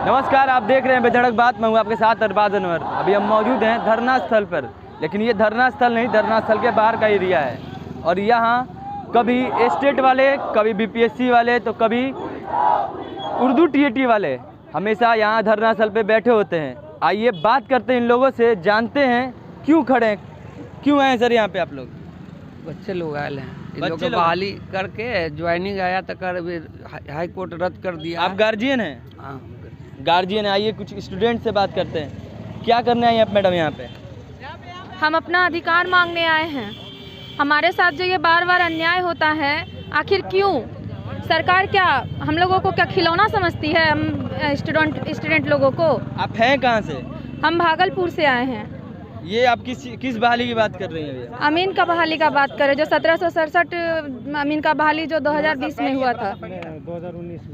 नमस्कार, आप देख रहे हैं बेधड़क बात। मैं हूं आपके साथ अरबाज अनवर। अभी हम मौजूद हैं धरना स्थल पर, लेकिन ये धरना स्थल नहीं, धरना स्थल के बाहर का एरिया है। और यहाँ कभी स्टेट वाले, कभी बीपीएससी वाले, तो कभी उर्दू टीएटी वाले हमेशा यहाँ धरना स्थल पे बैठे होते हैं। आइए बात करते हैं इन लोगों से, जानते हैं क्यों खड़े हैं, क्यों आए सर यहाँ पे आप लोग? बच्चे लोग आए हैं, इन लोग को बहाली करके ज्वाइनिंग आया तो कर हाई कोर्ट रद्द कर दिया। आप गार्जियन हैं? हाँ, गार्जियन है। आइए कुछ स्टूडेंट से बात करते हैं। क्या करने आए आप मैडम यहाँ पे? हम अपना अधिकार मांगने आए हैं। हमारे साथ जो ये बार बार अन्याय होता है, आखिर क्यों? सरकार क्या हम लोगों को क्या खिलौना समझती है? हम स्टूडेंट लोगों को। आप हैं कहाँ से? हम भागलपुर से आए हैं। ये आप किस बहाली की बात कर रही हैं? अमीन का बहाली का बात करें, जो 1767 अमीन का बहाली जो 2020 में हुआ था,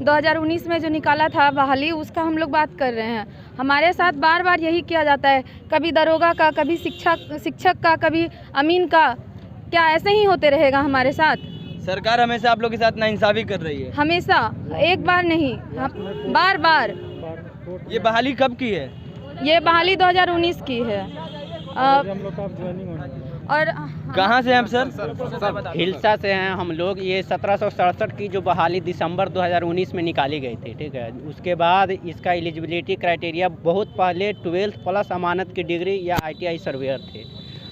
2019 में जो निकाला था बहाली, उसका हम लोग बात कर रहे हैं। हमारे साथ बार बार यही किया जाता है, कभी दरोगा का, कभी शिक्षक का, कभी अमीन का। क्या ऐसे ही होते रहेगा हमारे साथ? सरकार हमेशा आप लोग के साथ नाइंसाफी कर रही है। हमेशा, एक बार नहीं, बार बार। ये बहाली कब की है? ये बहाली 2019 की है। और कहाँ से हैं आप सर? हिलसा से हैं हम लोग। ये 1767 की जो बहाली दिसंबर 2019 में निकाली गई थी, ठीक है। उसके बाद इसका एलिजिबिलिटी क्राइटेरिया बहुत पहले 12th प्लस अमानत की डिग्री या ITI सर्वेयर थे,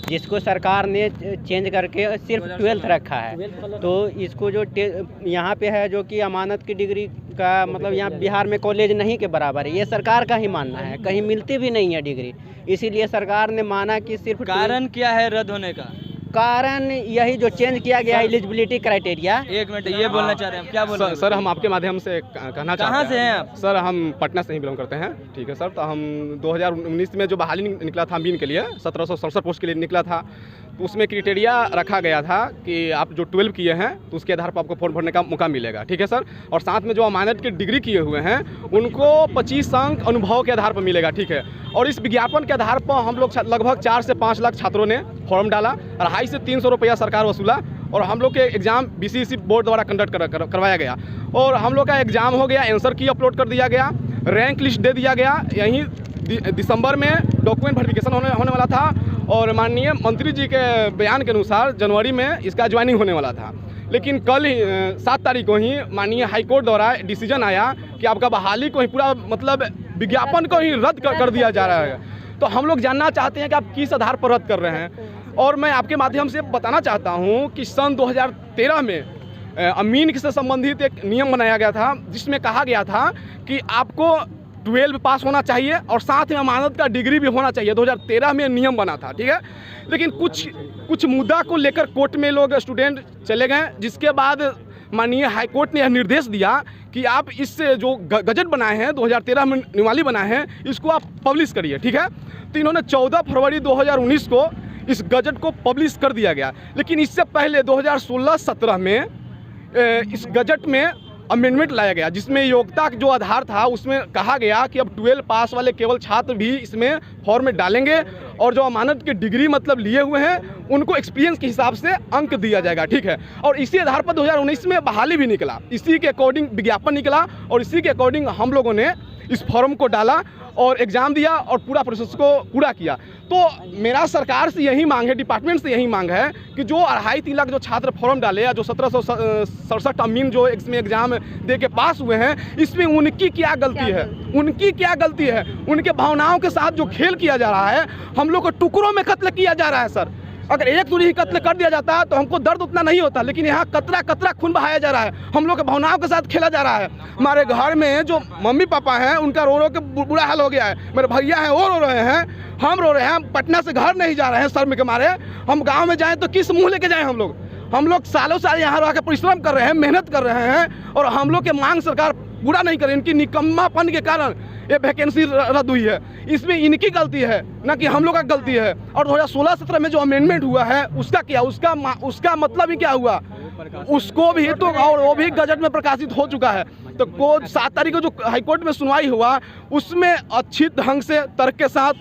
जिसको सरकार ने चेंज करके सिर्फ 12th रखा है। तो इसको जो यहाँ पे है जो कि अमानत की डिग्री का मतलब यहाँ बिहार में कॉलेज नहीं के बराबर है, ये सरकार का ही मानना है। कहीं मिलती भी नहीं है डिग्री, इसीलिए सरकार ने माना कि सिर्फ। कारण क्या है रद्द होने का? कारण यही जो चेंज किया गया है एलिजिबिलिटी क्राइटेरिया। एक मिनट, ये बोलना चाह रहे हैं, क्या बोल रहे हैं? सर हम आपके माध्यम से कहना चाहते हैं। कहाँ से हैं आप? सर हम पटना से ही बिलोंग करते हैं, ठीक है सर। तो हम 2019 में जो बहाली निकला था अमीन के लिए, 1767 पोस्ट के लिए निकला था, तो उसमें क्राइटेरिया रखा गया था कि आप जो 12 किए हैं तो उसके आधार पर आपको फॉर्म भरने का मौका मिलेगा, ठीक है सर। और साथ में जो अमानत की डिग्री किए हुए हैं उनको 25 अंक अनुभव के आधार पर मिलेगा, ठीक है। और इस विज्ञापन के आधार पर हम लोग लगभग 4 से 5 लाख छात्रों ने फॉर्म डाला, 250 से 300 रुपया सरकार वसूला, और हम लोग के एग्ज़ाम BCEC बोर्ड द्वारा कंडक्ट करवाया गया। और हम लोग का एग्ज़ाम हो गया, आंसर की अपलोड कर दिया गया, रैंक लिस्ट दे दिया गया। यहीं दिसंबर में डॉक्यूमेंट वेरिफिकेशन होने वाला था, और माननीय मंत्री जी के बयान के अनुसार जनवरी में इसका ज्वाइनिंग होने वाला था। लेकिन कल ही 7 तारीख को ही माननीय हाईकोर्ट द्वारा डिसीजन आया कि आपका बहाली को ही पूरा मतलब विज्ञापन को ही रद्द कर दिया जा रहा है। तो हम लोग जानना चाहते हैं कि आप किस आधार पर रद्द कर रहे हैं। और मैं आपके माध्यम से बताना चाहता हूं कि सन 2013 में अमीन से संबंधित एक नियम बनाया गया था, जिसमें कहा गया था कि आपको 12 पास होना चाहिए और साथ में अमानत का डिग्री भी होना चाहिए। 2013 में नियम बना था, ठीक है। लेकिन कुछ मुद्दा को लेकर कोर्ट में लोग स्टूडेंट चले गए, जिसके बाद माननीय हाईकोर्ट ने यह निर्देश दिया कि आप इससे जो गजट बनाए हैं 2013 में निवाली बनाए हैं, इसको आप पब्लिश करिए, ठीक है। तो इन्होंने 14 फरवरी 2019 को इस गजट को पब्लिश कर दिया गया। लेकिन इससे पहले 2016-17 में इस गजट में अमेंडमेंट लाया गया, जिसमें योग्यता जो आधार था उसमें कहा गया कि अब 12 पास वाले केवल छात्र भी इसमें फॉर्म में डालेंगे, और जो अमानत की डिग्री मतलब लिए हुए हैं उनको एक्सपीरियंस के हिसाब से अंक दिया जाएगा, ठीक है। और इसी आधार पर 2019 में बहाली भी निकला, इसी के अकॉर्डिंग विज्ञापन निकला, और इसी के अकॉर्डिंग हम लोगों ने इस फॉर्म को डाला और एग्ज़ाम दिया और पूरा प्रोसेस को पूरा किया। तो मेरा सरकार से यही मांग है, डिपार्टमेंट से यही मांग है कि जो 2.5-3 लाख जो छात्र फॉर्म डाले या जो 1767 अमीन जो इसमें एग्ज़ाम दे के पास हुए हैं, इसमें उनकी क्या गलती है? उनकी क्या गलती है? उनके भावनाओं के साथ जो खेल किया जा रहा है, हम लोग को टुकड़ों में कत्ल किया जा रहा है सर। अगर एक दूरी ही कत्ल कर दिया जाता तो हमको दर्द उतना नहीं होता, लेकिन यहाँ कतरा कतरा खून बहाया जा रहा है, हम लोग के भावनाओं के साथ खेला जा रहा है। हमारे घर में जो मम्मी पापा हैं उनका रो के बुरा हाल हो गया है, मेरे भैया हैं वो रो रहे हैं, हम रो रहे हैं, हम पटना से घर नहीं जा रहे हैं शर्म के मारे। हम गाँव में जाएँ तो किस मुँह लेके जाएँ? हम लोग सालों साल यहाँ रह के परिश्रम कर रहे हैं, मेहनत कर रहे हैं, और हम लोग के मांग सरकार पूरा नहीं करे। इनकी निकम्मापन के कारण ये वैकेंसी रद्द हुई है, इसमें इनकी गलती है, ना कि हम लोग का गलती है। और 2016-17 में जो अमेंडमेंट हुआ है उसका क्या, उसका मतलब ही क्या हुआ? उसको भी तो, और वो भी गजट में प्रकाशित हो चुका है। तो 7 तारीख को जो हाईकोर्ट में सुनवाई हुआ, उसमें अच्छी ढंग से तर्क के साथ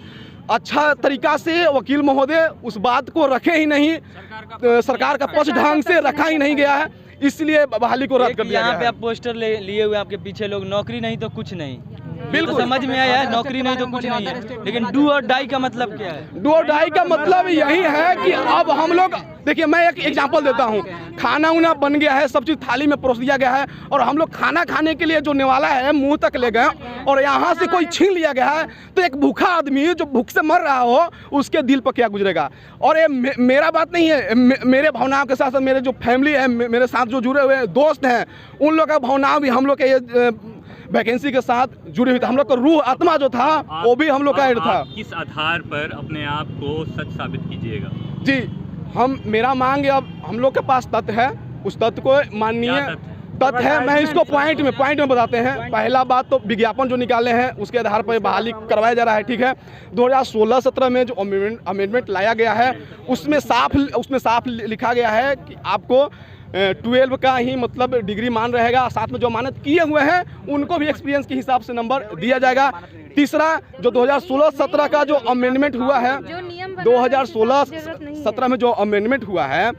अच्छा तरीका से वकील महोदय उस बात को रखे ही नहीं, सरकार का पक्ष ढंग से रखा ही नहीं गया है, इसलिए बहाली को रद्द कर दिया गया है। यहाँ पे आप पोस्टर लिए हुए, आपके पीछे लोग, नौकरी नहीं तो कुछ नहीं। बिल्कुल। तो समझ में आया, नौकरी नहीं तो कुछ नहीं है, लेकिन डू और डाई का मतलब क्या है? डू और डाई का मतलब यही है कि अब हम लोग, देखिए मैं एक एग्जांपल देता हूँ, खाना उना बन गया है, सब चीज़ थाली में परोस दिया गया है, और हम लोग खाना खाने के लिए जो नेवाला है मुंह तक ले गए, और यहाँ से कोई छीन लिया गया है, तो एक भूखा आदमी जो भूख से मर रहा हो उसके दिल पर क्या गुजरेगा। और ये मेरा बात नहीं है, मेरे भावनाओं के साथ साथ मेरे जो फैमिली है, मेरे साथ जो जुड़े हुए दोस्त हैं, उन लोगों का भावनाएं भी हम लोग के ये वैकेंसी के साथ जुड़ी हुई थी। हम लोग का रूह आत्मा जो था वो भी हम लोग का ऐड था। किस आधार पर अपने आप को सच साबित कीजिएगा? जी, मेरा मांग अब हम लोग के पास तथ्य है, उस तथ्य को माननीय तथ्य है, मैं इसको पॉइंट में बताते हैं। पहला बात तो विज्ञापन जो निकाले हैं उसके आधार पर बहाली करवाया जा रहा है, ठीक है। 2016-17 में जो अमेंडमेंट लाया गया है उसमें साफ लिखा गया है कि आपको 12 का ही मतलब डिग्री मान रहेगा, साथ में जो अमानत किए हुए हैं उनको भी एक्सपीरियंस के हिसाब से नंबर दिया जाएगा। तीसरा, जो 2016-17 का जो अमेंडमेंट हुआ है, 2016-17 में जो अमेंडमेंट हुआ है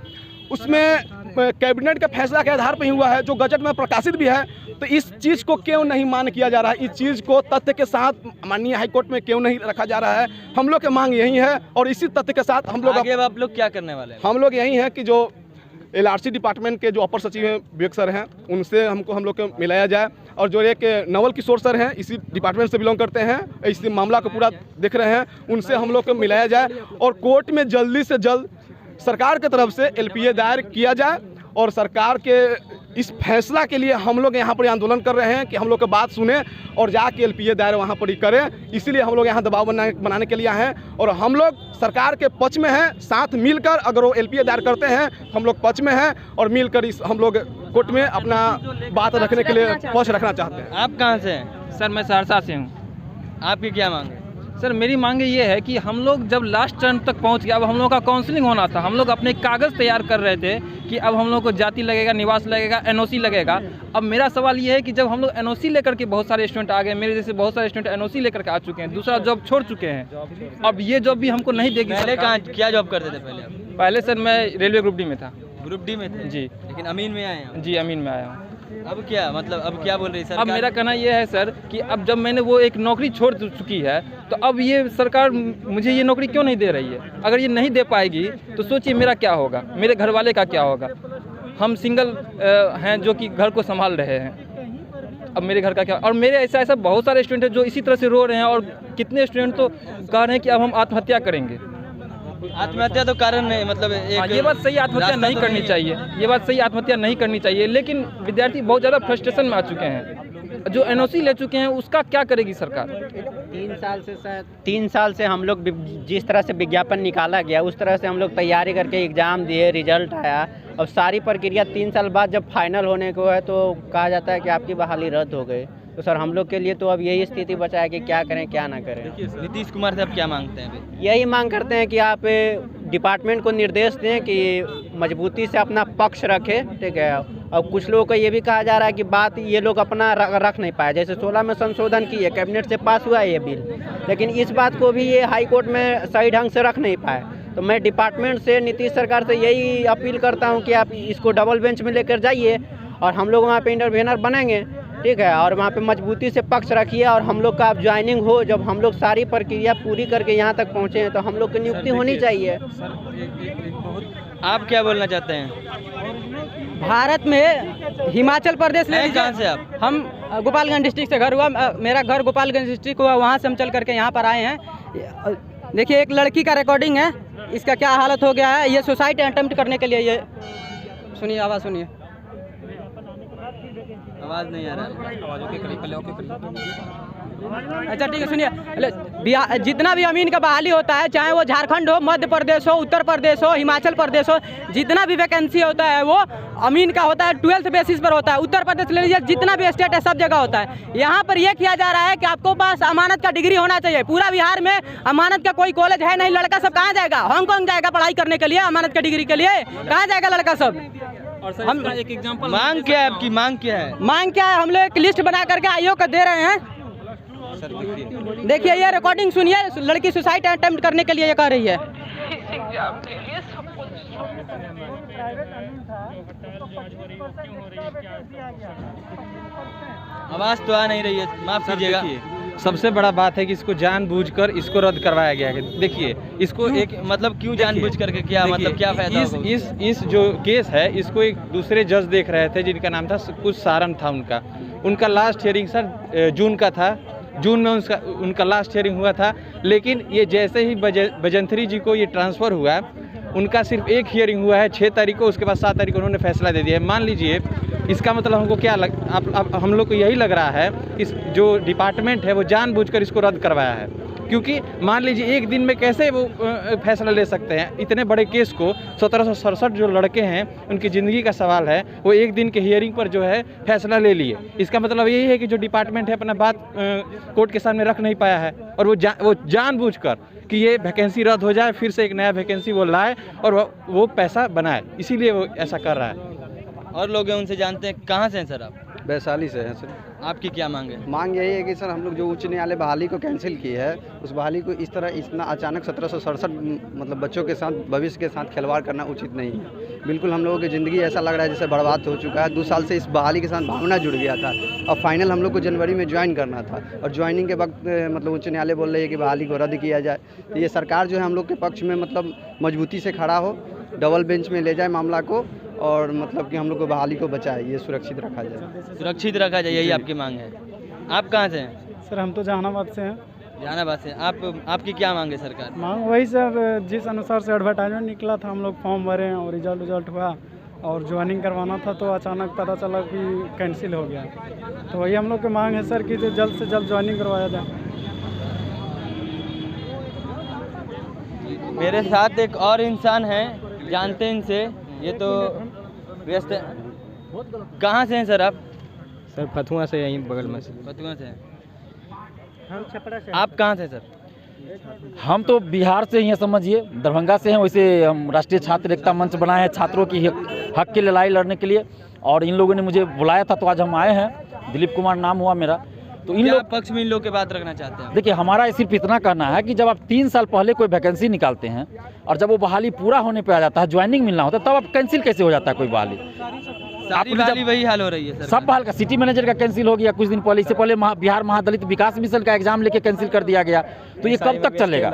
उसमें कैबिनेट के फैसला के आधार पर ही हुआ है, जो गजट में प्रकाशित भी है। तो इस चीज़ को क्यों नहीं मान किया जा रहा है, इस चीज़ को तथ्य के साथ माननीय हाईकोर्ट में क्यों नहीं रखा जा रहा है? हम लोग की मांग यही है, और इसी तथ्य के साथ हम लोग आगे आप लोग क्या करने वाले हैं? हम लोग यही हैं कि जो LRC डिपार्टमेंट के जो अपर सचिव हैं विवेक सर हैं, उनसे हम लोग को मिलाया जाए, और जो एक नवल किशोर सर हैं इसी डिपार्टमेंट से बिलोंग करते हैं, इसी मामला को पूरा देख रहे हैं, उनसे हम लोग को मिलाया जाए, और कोर्ट में जल्दी से जल्द सरकार की तरफ से LPA दायर किया जाए। और सरकार के इस फैसला के लिए हम लोग यहाँ पर आंदोलन कर रहे हैं कि हम लोग की बात सुने और जाके LPA दायर वहाँ पर ही करें। इसीलिए हम लोग यहाँ दबाव बनाने के लिए आए हैं, और हम लोग सरकार के पक्ष में हैं। साथ मिलकर अगर वो LPA दायर करते हैं हम लोग पक्ष में हैं, और मिलकर हम लोग कोर्ट में अपना बात रखने के लिए पक्ष रखना चाहते हैं। आप कहाँ से हैं? सर मैं सहरसा से हूँ। आपकी क्या मांग है? सर मेरी मांग ये है कि हम लोग जब लास्ट टर्म तक पहुंच गया, अब हम लोग का काउंसलिंग होना था, हम लोग अपने कागज़ तैयार कर रहे थे कि अब हम लोग को जाति लगेगा, निवास लगेगा, NOC लगेगा। अब मेरा सवाल ये है कि जब हम लोग NOC लेकर के बहुत सारे स्टूडेंट आ गए, मेरे जैसे बहुत सारे स्टूडेंट NOC लेकर के आ चुके हैं, दूसरा जॉब छोड़ चुके हैं, अब ये जॉब भी हमको नहीं देगी। पहले कहाँ क्या जॉब करते थे पहले? पहले सर मैं रेलवे ग्रुप डी में था। ग्रुप डी में थे जी, लेकिन अमीन में आए हैं? जी अमीन में आया हूँ। अब क्या मतलब, अब क्या बोल रही है? अब मेरा कहना ये है सर कि अब जब मैंने वो एक नौकरी छोड़ चुकी है, तो अब ये सरकार मुझे ये नौकरी क्यों नहीं दे रही है? अगर ये नहीं दे पाएगी तो सोचिए मेरा क्या होगा, मेरे घर वाले का क्या होगा। हम सिंगल हैं जो कि घर को संभाल रहे हैं, अब मेरे घर का क्या। और मेरे ऐसा बहुत सारे स्टूडेंट हैं जो इसी तरह से रो रहे हैं, और कितने स्टूडेंट तो कह रहे हैं कि अब हम आत्महत्या करेंगे। आत्महत्या तो कारण नहीं, मतलब ये बात सही, आत्महत्या नहीं करनी चाहिए, ये बात सही, आत्महत्या नहीं करनी चाहिए, लेकिन विद्यार्थी बहुत ज़्यादा फ्रस्ट्रेशन में आ चुके हैं। जो NOC ले चुके हैं उसका क्या करेगी सरकार? 3 साल से हम लोग जिस तरह से विज्ञापन निकाला गया उस तरह से हम लोग तैयारी करके एग्ज़ाम दिए, रिजल्ट आया, अब सारी प्रक्रिया 3 साल बाद जब फाइनल होने को है तो कहा जाता है कि आपकी बहाली रद्द हो गई। तो सर हम लोग के लिए तो अब यही स्थिति बचा है कि क्या करें क्या ना करें। नीतीश कुमार से आप क्या मांगते हैं अभी? यही मांग करते हैं कि आप डिपार्टमेंट को निर्देश दें कि मजबूती से अपना पक्ष रखें, ठीक है। अब कुछ लोगों को ये भी कहा जा रहा है कि बात ये लोग अपना रख नहीं पाए, जैसे 16 में संशोधन किए, कैबिनेट से पास हुआ है ये बिल, लेकिन इस बात को भी ये हाई कोर्ट में सही ढंग से रख नहीं पाए। तो मैं डिपार्टमेंट से, नीतीश सरकार से यही अपील करता हूँ कि आप इसको डबल बेंच में लेकर जाइए, और हम लोग वहाँ पे इंटरवेनर बनेंगे, ठीक है, और वहाँ पे मजबूती से पक्ष रखिए, और हम लोग का अब ज्वाइनिंग हो, जब हम लोग सारी प्रक्रिया पूरी करके यहाँ तक पहुँचे हैं तो हम लोग की नियुक्ति होनी चाहिए। आप क्या बोलना चाहते हैं? भारत में हिमाचल प्रदेश में, कहाँ से आप? हम गोपालगंज डिस्ट्रिक्ट से घर हुआ, मेरा घर गोपालगंज डिस्ट्रिक्ट हुआ, वहाँ से हम चल करके यहाँ पर आए हैं। देखिए एक लड़की का रिकॉर्डिंग है, इसका क्या हालत हो गया है। ये सुसाइड अटेम्प्ट करने के लिए, ये सुनिए, आवाज़ सुनिए। आवाज़ नहीं आ रहा है। अच्छा ठीक है, सुनिए। जितना भी अमीन का बहाली होता है, चाहे वो झारखंड हो, मध्य प्रदेश हो, उत्तर प्रदेश हो, हिमाचल प्रदेश हो, जितना भी वैकेंसी होता है वो अमीन का होता है, 12th बेसिस पर होता है। उत्तर प्रदेश ले लीजिए, जितना भी स्टेट है सब जगह होता है। यहाँ पर यह किया जा रहा है कि आपको पास अमानत का डिग्री होना चाहिए। पूरा बिहार में अमानत का कोई कॉलेज है नहीं, लड़का सब कहाँ जाएगा? हांगकांग जाएगा पढ़ाई करने के लिए, अमानत का डिग्री के लिए कहाँ जाएगा लड़का सब? और सर, हम एक एग्जांपल, मांग क्या है आपकी? मांग क्या है? मांग क्या है? हम लोग एक लिस्ट बना करके आयोग को दे रहे हैं। देखिए ये रिकॉर्डिंग सुनिए, लड़की सुसाइड अटेम्प्ट करने के लिए ये कह रही है। आवाज़ तो आ नहीं रही है, माफ कीजिएगा। सबसे बड़ा बात है कि इसको जानबूझकर इसको रद्द करवाया गया है। देखिए इसको एक मतलब क्यों जानबूझ करके किया, मतलब क्या फायदा होगा? इस जो केस है इसको एक दूसरे जज देख रहे थे जिनका नाम था कुछ सारन था उनका लास्ट हियरिंग सर जून का था। जून में उनका लास्ट हियरिंग हुआ था, लेकिन ये जैसे ही बजंतरी जी को ये ट्रांसफ़र हुआ उनका सिर्फ एक हियरिंग हुआ है 6 तारीख को, उसके बाद 7 तारीख को उन्होंने फैसला दे दिया है। मान लीजिए इसका मतलब हमको क्या हम लोग को यही लग रहा है कि जो डिपार्टमेंट है वो जानबूझकर इसको रद्द करवाया है, क्योंकि मान लीजिए एक दिन में कैसे वो फैसला ले सकते हैं। इतने बड़े केस को 1767 जो लड़के हैं उनकी ज़िंदगी का सवाल है, वो एक दिन के हियरिंग पर जो है फैसला ले लिए। इसका मतलब यही है कि जो डिपार्टमेंट है अपना बात कोर्ट के सामने रख नहीं पाया है, और वो जानबूझकर कि ये वैकेंसी रद्द हो जाए, फिर से एक नया वैकेंसी वो लाए और वो पैसा बनाए, इसीलिए वो ऐसा कर रहा है। और लोग हैं उनसे जानते हैं। कहाँ से हैं सर आप? वैशाली से हैं सर। आपकी क्या मांग है? मांग यही है कि सर हम लोग जो उच्च न्यायालय बहाली को कैंसिल की है, उस बहाली को इस तरह इतना अचानक 1767 मतलब बच्चों के साथ, भविष्य के साथ खिलवाड़ करना उचित नहीं है। बिल्कुल हम लोगों की ज़िंदगी ऐसा लग रहा है जैसे बर्बाद हो चुका है। 2 साल से इस बहाली के साथ भावना जुड़ गया था और फाइनल हम लोग को जनवरी में ज्वाइन करना था, और ज्वाइनिंग के वक्त मतलब उच्च न्यायालय बोल रही है कि बहाली को रद्द किया जाए। तो ये सरकार जो है हम लोग के पक्ष में मतलब मजबूती से खड़ा हो, डबल बेंच में ले जाए मामला को, और मतलब कि हम लोग को बहाली को बचाए, ये सुरक्षित रखा जाए। सुरक्षित रखा जाए, यही आपकी मांग है। आप कहाँ से हैं? सर हम तो जहानाबाद से हैं। जहानाबाद से। आपकी क्या मांग है सरकार? मांग वही सर, जिस अनुसार से एडवर्टाइजमेंट निकला था हम लोग फॉर्म भरे हैं और रिजल्ट हुआ और ज्वाइनिंग करवाना था, तो अचानक पता चला कि कैंसिल हो गया। तो वही हम लोग की मांग है सर कि जल्द से जल्द ज्वाइनिंग करवाया जाए। मेरे साथ एक और इंसान है, जानते हैं इनसे। ये तो व्यस्त है। कहाँ से हैं सर आप? सर फतुआ से, यहीं बगल में से। फतुआ से हैं। आप कहाँ से सर? हम तो बिहार से ही हैं, समझिए दरभंगा से हैं। वैसे हम राष्ट्रीय छात्र एकता मंच बनाए हैं छात्रों की हक की लड़ाई लड़ने के लिए, और इन लोगों ने मुझे बुलाया था तो आज हम आए हैं। दिलीप कुमार नाम हुआ मेरा। तो इन लोग पक्ष में इन लोग के बात रखना चाहते हैं? देखिए हमारा सिर्फ इतना कहना है कि जब आप 3 साल पहले कोई वैकेंसी निकालते हैं और जब वो बहाली पूरा होने पे आ जाता है, ज्वाइनिंग मिलना होता है, तब आप कैंसिल कैसे हो जाता है कोई बहाली? सारी वही हाल हो रही है सर। सब बहाल का सिटी मैनेजर का कैंसिल हो गया कुछ दिन पहले। इससे पहले बिहार महादलित विकास मिशन का एग्जाम लेके कैंसिल कर दिया गया। तो ये कब तक चलेगा?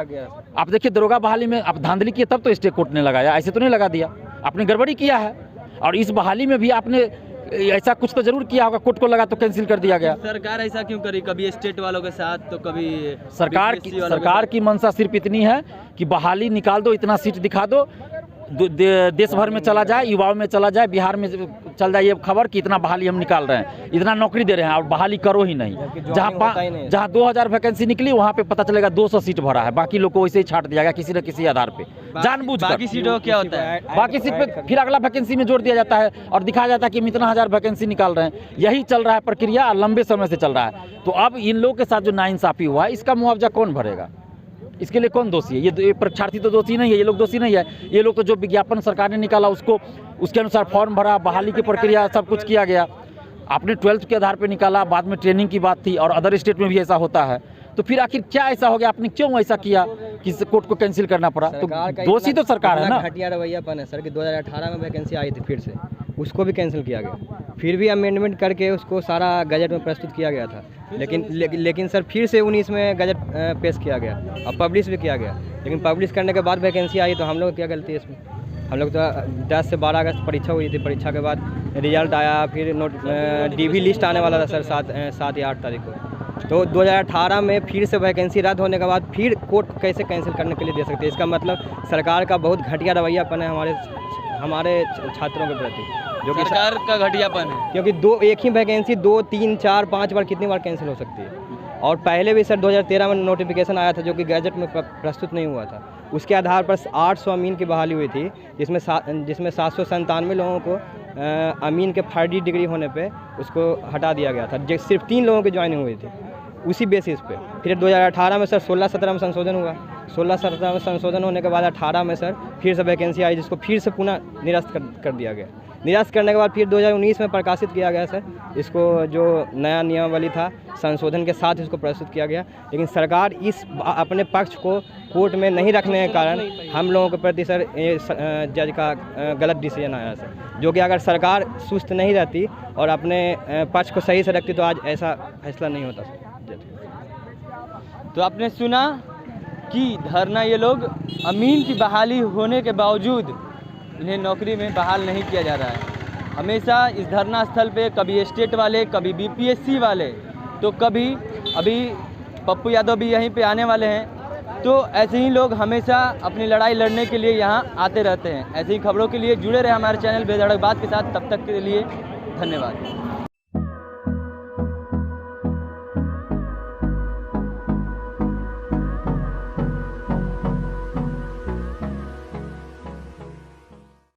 आप देखिए दरोगा बहाली में आप धांधली किए तब तो स्टे कोर्ट ने लगाया, ऐसे तो नहीं लगा दिया। आपने गड़बड़ी किया है, और इस बहाली में भी आपने ऐसा कुछ तो जरूर किया होगा, कोर्ट को लगा तो कैंसिल कर दिया गया। सरकार ऐसा क्यों करी? कभी स्टेट वालों के साथ तो कभी सरकार की मंशा सिर्फ इतनी है कि बहाली निकाल दो, इतना सीट दिखा दो, देश भर में चला जाए, युवाओं में चला जाए, बिहार में चल जाए ये खबर कि इतना बहाली हम निकाल रहे हैं, इतना नौकरी दे रहे हैं, और बहाली करो ही नहीं। जहाँ 2000 वैकेंसी निकली वहाँ पे पता चलेगा 200 सीट भरा है, बाकी लोग को वैसे ही छाट दिया गया किसी न किसी आधार पे जानबूझकर। बाकी सीटों क्या होता है? बाकी सीट पे फिर अगला वैकेंसी में जोड़ दिया जाता है और दिखाया जाता है कि हम इतना 1000 वैकेंसी निकाल रहे हैं। यही चल रहा है प्रक्रिया, लंबे समय से चल रहा है। तो अब इन लोगों के साथ जो नाइंसाफी हुआ है, इसका मुआवजा कौन भरेगा? इसके लिए कौन दोषी है? ये परीक्षार्थी तो दोषी नहीं है, ये लोग दोषी नहीं है। ये लोग तो जो विज्ञापन सरकार ने निकाला उसके अनुसार फॉर्म भरा, बहाली की प्रक्रिया सब कुछ किया गया। आपने 12th के आधार पर निकाला, बाद में ट्रेनिंग की बात थी, और अदर स्टेट में भी ऐसा होता है। तो फिर आखिर क्या ऐसा हो गया? आपने क्यों ऐसा किया कि कोर्ट को कैंसिल करना पड़ा? तो दोषी तो सरकार है ना। घटिया रवैयापन है सर कि 2018 में वैकेंसी आई थी, फिर से उसको भी कैंसिल किया गया, फिर भी अमेंडमेंट करके उसको सारा गजट में प्रस्तुत किया गया था। लेकिन सर फिर से 19 में गजट पेश किया गया और पब्लिश भी किया गया। लेकिन पब्लिश करने के बाद वैकेंसी आई, तो हम लोग क्या गलती है इसमें? हम लोग तो 10 से 12 अगस्त परीक्षा हुई थी, परीक्षा के बाद रिजल्ट आया, फिर DV लिस्ट आने वाला था सर 7 या 8 तारीख को। तो 2018 में फिर से वैकेंसी रद्द होने के बाद फिर कोर्ट कैसे कैंसिल करने के लिए दे सकते हैं? इसका मतलब सरकार का बहुत घटिया रवैयापन है हमारे छात्रों के प्रति, जो कि सरकार का घटियापन है। क्योंकि एक ही वैकेंसी 2, 3, 4, 5 बार कितनी बार कैंसिल हो सकती है? और पहले भी सर 2013 में नोटिफिकेशन आया था जो कि गैजेट में प्रस्तुत नहीं हुआ था। उसके आधार पर 800 अमीन की बहाली हुई थी, जिसमें 797 लोगों को अमीन के 3rd डिग्री होने पे उसको हटा दिया गया था। सिर्फ 3 लोगों की ज्वाइनिंग हुई थी उसी बेसिस पे। फिर 2018 में सर 16-17 में संशोधन हुआ। 16-17 में संशोधन होने के बाद 18 में सर फिर से वैकेंसी आई, जिसको फिर से पुनः निरस्त कर दिया गया। निरस्त करने के बाद फिर 2019 में प्रकाशित किया गया सर इसको, जो नया नियमावली था संशोधन के साथ इसको प्रस्तुत किया गया। लेकिन सरकार इस अपने पक्ष को कोर्ट में नहीं रखने के कारण हम लोगों के प्रति सर जज का गलत डिसीजन आया सर, जो कि अगर सरकार सुस्त नहीं रहती और अपने पक्ष को सही से रखती तो आज ऐसा फैसला नहीं होता सर। तो आपने सुना कि धरना ये लोग अमीन की बहाली होने के बावजूद इन्हें नौकरी में बहाल नहीं किया जा रहा है। हमेशा इस धरना स्थल पे कभी स्टेट वाले, कभी बीपीएससी वाले, तो कभी अभी पप्पू यादव भी यहीं पे आने वाले हैं। तो ऐसे ही लोग हमेशा अपनी लड़ाई लड़ने के लिए यहाँ आते रहते हैं। ऐसी ही खबरों के लिए जुड़े रहे हमारे चैनल बेधड़क बात के साथ। तब तक के लिए धन्यवाद।